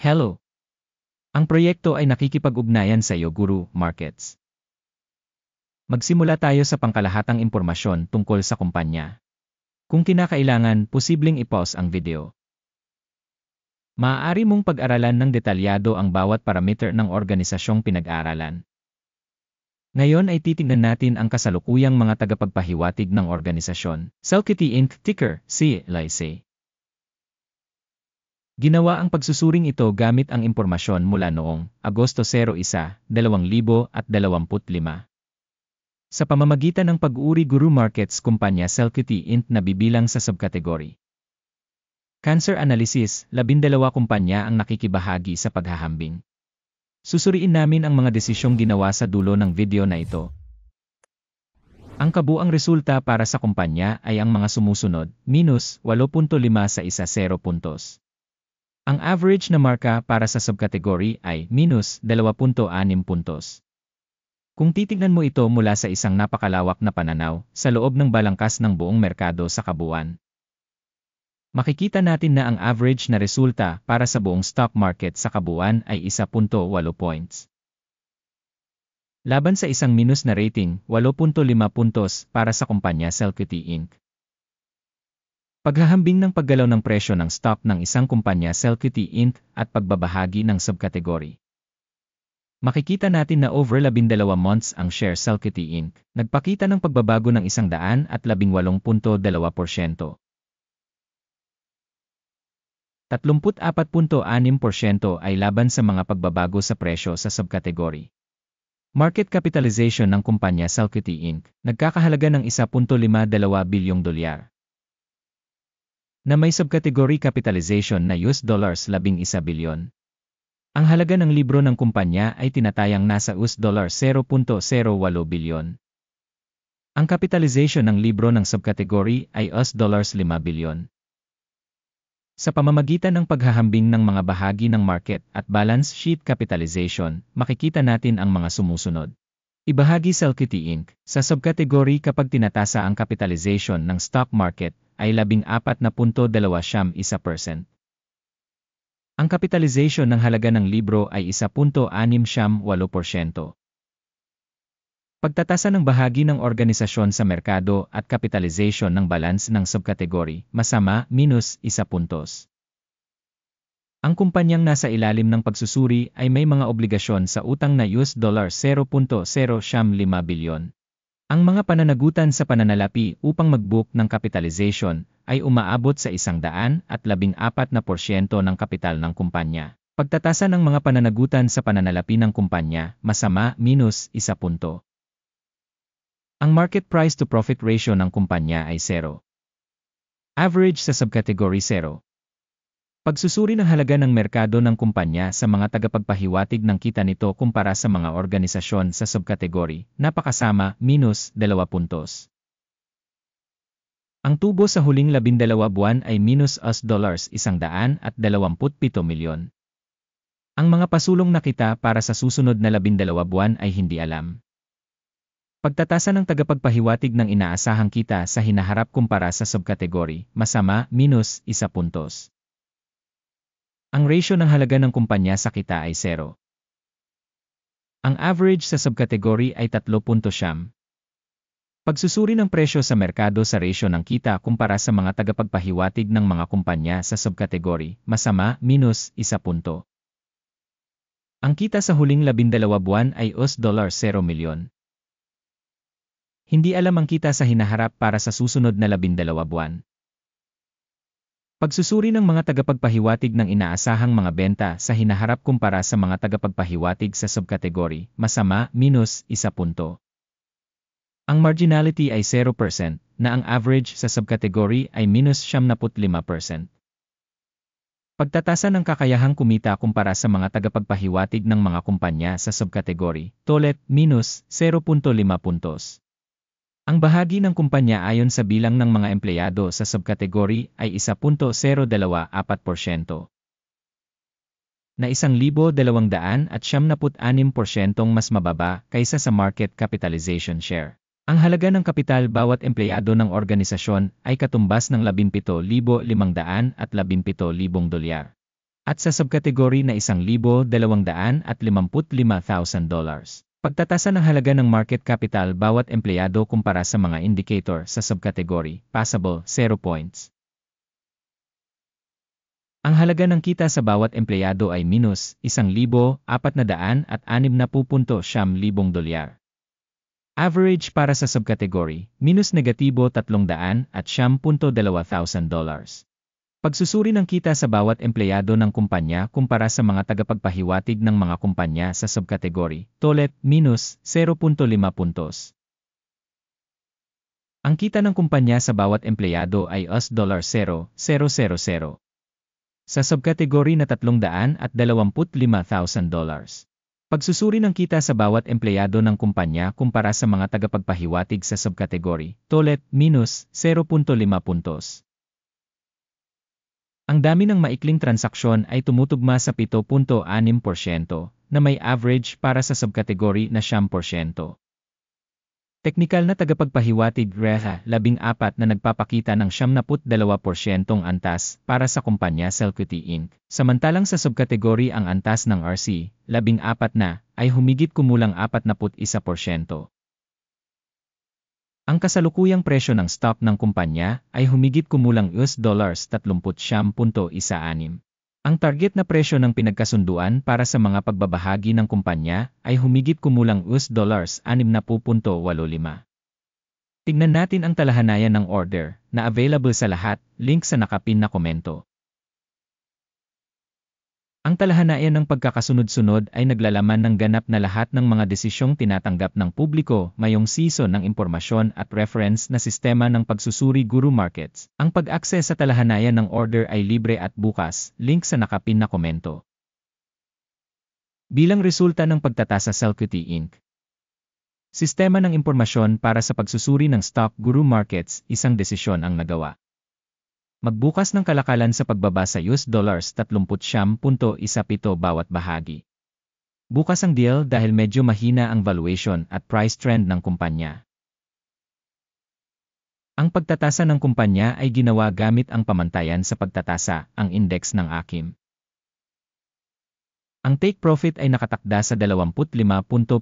Hello! Ang proyekto ay nakikipag-ugnayan sa iyo, Guru Markets. Magsimula tayo sa pangkalahatang impormasyon tungkol sa kumpanya. Kung kinakailangan, posibleng i-pause ang video. Maaari mong pag-aralan ng detalyado ang bawat parameter ng organisasyong pinag-aaralan. Ngayon ay titingnan natin ang kasalukuyang mga tagapagpahiwatig ng organisasyon. Celcuity Inc. Ticker, CLIC. Ginawa ang pagsusuring ito gamit ang impormasyon mula noong Agosto 01, 2025. Sa pamamagitan ng pag-uri Guru Markets kumpanya Celcuity Inc. na bibilang sa subkategory. Cancer Analysis, 12 kumpanya ang nakikibahagi sa paghahambing. Susuriin namin ang mga desisyong ginawa sa dulo ng video na ito. Ang kabuang resulta para sa kumpanya ay ang mga sumusunod, -8.5 sa 10 puntos. Ang average na marka para sa subkategory ay -2.6 puntos. Kung titignan mo ito mula sa isang napakalawak na pananaw, sa loob ng balangkas ng buong merkado sa kabuuan, makikita natin na ang average na resulta para sa buong stock market sa kabuuan ay 1.8 points. Laban sa isang minus na rating, 8.5 puntos para sa kumpanya Celcuity Inc. Paghahambing ng paggalaw ng presyo ng stock ng isang kumpanya Celcuity Inc. at pagbabahagi ng subkategory. Makikita natin na over 12 months ang share Celcuity Inc. nagpakita ng pagbabago ng 118.2%. 34.6% ay laban sa mga pagbabago sa presyo sa subkategory. Market capitalization ng kumpanya Celcuity Inc. nagkakahalaga ng $1.52 bilyong na may subcategory capitalization na $11 bilyon. Ang halaga ng libro ng kumpanya ay tinatayang nasa $0.08 bilyon. Ang capitalization ng libro ng subcategory ay $5 bilyon. Sa pamamagitan ng paghahambing ng mga bahagi ng market at balance sheet capitalization, makikita natin ang mga sumusunod. Ibahagi Celcuity Inc. sa subcategory kapag tinatasa ang capitalization ng stock market ay 14.21%. Ang capitalization ng halaga ng libro ay 1.68%. Pagtatasa ng bahagi ng organisasyon sa merkado at capitalization ng balance ng subkategory, masama, -1 puntos. Ang kumpanyang nasa ilalim ng pagsusuri ay may mga obligasyon sa utang na $0.005 bilyon. Ang mga pananagutan sa pananalapi upang mag-book ng capitalization ay umaabot sa 114% ng kapital ng kumpanya. Pagtatasa ng mga pananagutan sa pananalapi ng kumpanya, masama, -1 punto. Ang market price to profit ratio ng kumpanya ay 0. Average sa subcategory 0. Pagsusuri ng halaga ng merkado ng kumpanya sa mga tagapagpahiwatig ng kita nito kumpara sa mga organisasyon sa subkategory, napakasama, -2 puntos. Ang tubo sa huling 12 buwan ay -$127 milyon. Ang mga pasulong na kita para sa susunod na 12 buwan ay hindi alam. Pagtatasa ng tagapagpahiwatig ng inaasahang kita sa hinaharap kumpara sa subkategory, masama, -1 puntos. Ang ratio ng halaga ng kumpanya sa kita ay 0. Ang average sa subkategory ay 3.9. Pagsusuri ng presyo sa merkado sa ratio ng kita kumpara sa mga tagapagpahiwatig ng mga kumpanya sa subkategory, masama, -1 punto. Ang kita sa huling 12 buwan ay $0 milyon. Hindi alam ang kita sa hinaharap para sa susunod na 12 buwan. Pagsusuri ng mga tagapagpahiwatig ng inaasahang mga benta sa hinaharap kumpara sa mga tagapagpahiwatig sa subkategory, masama, -1 punto. Ang marginality ay 0% na ang average sa subkategory ay -75%. Pagtatasa ng kakayahang kumita kumpara sa mga tagapagpahiwatig ng mga kumpanya sa subkategory, TOLET, -0.5 puntos. Ang bahagi ng kumpanya ayon sa bilang ng mga empleyado sa subkategory ay 1.024%. Na 1,276% mas mababa kaysa sa market capitalization share. Ang halaga ng kapital bawat empleyado ng organisasyon ay katumbas ng $17,517,000. At sa subkategory na $1,255,000. Pagtatasa ng halaga ng market capital bawat empleyado kumpara sa mga indicator sa subkategory, passable, 0 points. Ang halaga ng kita sa bawat empleyado ay minus $1,460,000. Average para sa subkategory, minus negatibo $300,000. Pagsusuri ng kita sa bawat empleyado ng kumpanya kumpara sa mga tagapagpahiwatig ng mga kumpanya sa subkategory, tolet, minus 0.5 puntos. Ang kita ng kumpanya sa bawat empleyado ay $0,000. Sa subkategory na $325,000. Pagsusuri ng kita sa bawat empleyado ng kumpanya kumpara sa mga tagapagpahiwatig sa subkategory, tolet, minus 0.5 puntos. Ang dami ng maikling transaksyon ay tumutugma sa 7.6% na may average para sa subkategory na 9%. Teknikal na tagapagpahiwatig REHA 14 na nagpapakita ng 72% antas para sa kumpanya Celcuity Inc. Samantalang sa subkategory ang antas ng RC 14 na ay humigit kumulang 41%. Ang kasalukuyang presyo ng stock ng kumpanya ay humigit kumulang $30.16. Ang target na presyo ng pinagkasunduan para sa mga pagbabahagi ng kumpanya ay humigit kumulang $60.85. Tignan natin ang talahanayan ng order na available sa lahat, link sa nakapin na komento. Ang talahanayan ng pagkakasunod-sunod ay naglalaman ng ganap na lahat ng mga desisyong tinatanggap ng publiko ngayong season ng impormasyon at reference na sistema ng pagsusuri Guru Markets. Ang pag-access sa talahanayan ng order ay libre at bukas, link sa nakapin na komento. Bilang resulta ng pagtatasa Celcuity Inc. Sistema ng impormasyon para sa pagsusuri ng stock Guru Markets, isang desisyon ang nagawa. Magbukas ng kalakalan sa pagbaba sa $30.17 bawat bahagi. Bukas ang deal dahil medyo mahina ang valuation at price trend ng kumpanya. Ang pagtatasa ng kumpanya ay ginawa gamit ang pamantayan sa pagtatasa, ang index ng AKIM. Ang take profit ay nakatakda sa 25.78.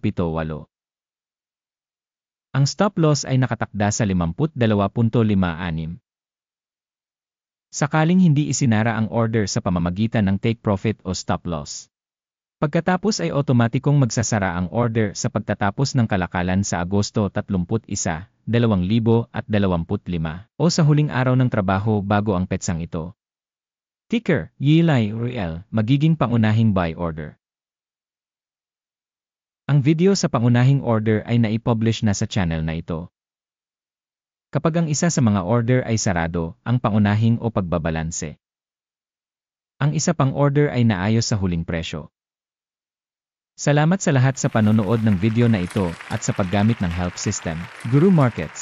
Ang stop loss ay nakatakda sa 52.56. Sakaling hindi isinara ang order sa pamamagitan ng take profit o stop loss. Pagkatapos ay otomatikong magsasara ang order sa pagtatapos ng kalakalan sa Agosto 31, 2025 o sa huling araw ng trabaho bago ang petsang ito. Ticker, YLI, magiging pangunahing buy order. Ang video sa pangunahing order ay naipublish na sa channel na ito. Kapag ang isa sa mga order ay sarado, ang pangunahing o pagbabalanse. Ang isa pang order ay naayos sa huling presyo. Salamat sa lahat sa panonood ng video na ito at sa paggamit ng help system, Guru Markets.